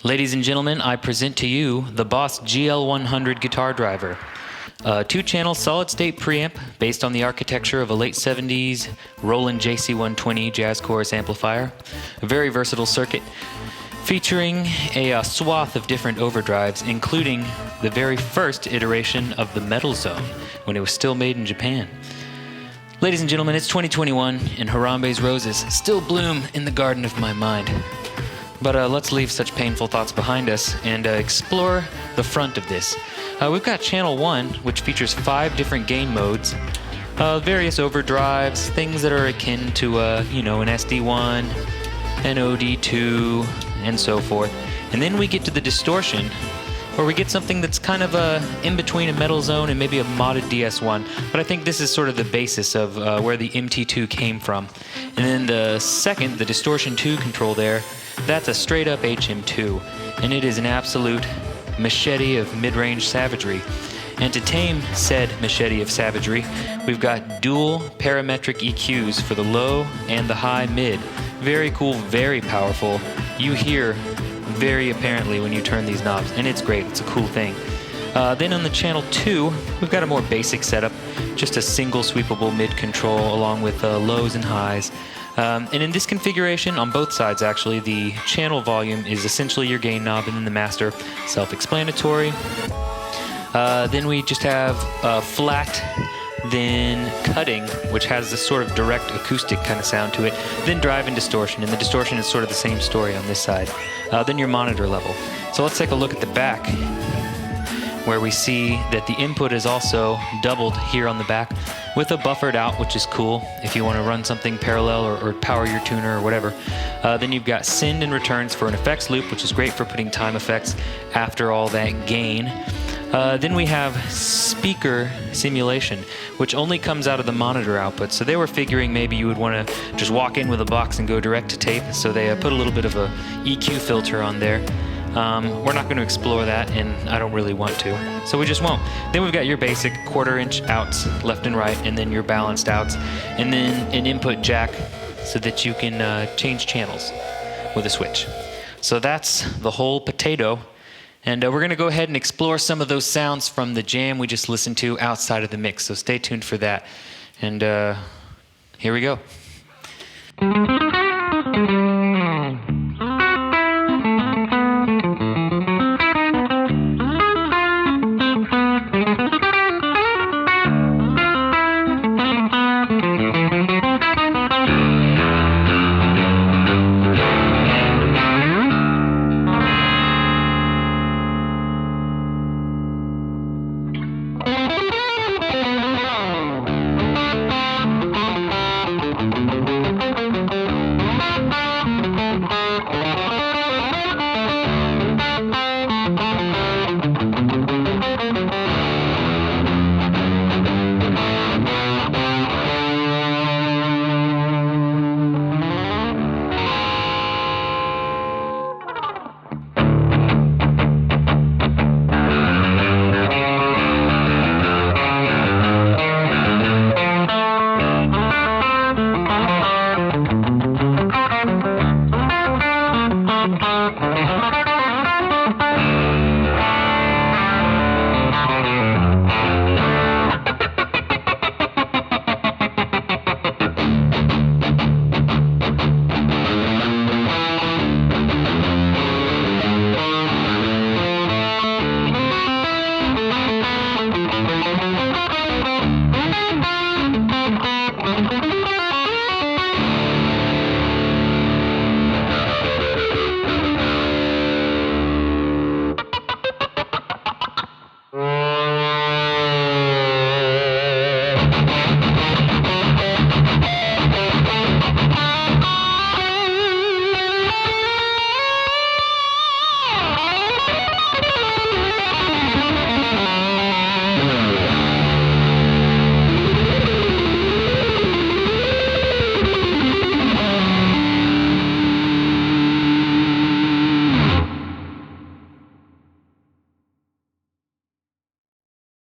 Ladies and gentlemen, I present to you the Boss GL-100 guitar driver. A 2-channel solid-state preamp based on the architecture of a late 70s Roland JC-120 jazz chorus amplifier. A very versatile circuit featuring a swath of different overdrives, including the very first iteration of the Metal Zone when it was still made in Japan. Ladies and gentlemen, it's 2021 and Harambe's roses still bloom in the garden of my mind. But let's leave such painful thoughts behind us and explore the front of this. We've got channel 1, which features 5 different gain modes, various overdrives, things that are akin to an SD1, an OD2, and so forth. And then we get to the distortion, where we get something that's kind of in between a Metal Zone and maybe a modded DS1. But I think this is sort of the basis of where the MT2 came from. And then the second, the distortion 2 control there, that's a straight up HM2, and it is an absolute machete of mid-range savagery. And to tame said machete of savagery, we've got dual parametric EQs for the low and the high mid. Very cool, very powerful. You hear very apparently when you turn these knobs, and it's great, it's a cool thing. Then on the channel 2, we've got a more basic setup, just a single sweepable mid control along with lows and highs. And in this configuration, on both sides actually, the channel volume is essentially your gain knob, and then the master, self-explanatory. Then we just have flat, then cutting, which has this sort of direct acoustic kind of sound to it, then drive and distortion, and the distortion is sort of the same story on this side. Then your monitor level. So let's take a look at the back, where we see that the input is also doubled here on the back with a buffered out, which is cool if you want to run something parallel or power your tuner or whatever. Then you've got send and returns for an effects loop, which is great for putting time effects after all that gain. Then we have speaker simulation, which only comes out of the monitor output. So they were figuring maybe you would want to just walk in with a box and go direct to tape. So they put a little bit of a EQ filter on there. We're not going to explore that, and I don't really want to, so we just won't. Then we've got your basic 1/4 inch outs left and right, and then your balanced outs, and then an input jack so that you can change channels with a switch. So that's the whole potato, and we're going to go ahead and explore some of those sounds from the jam we just listened to outside of the mix, so stay tuned for that. And here we go.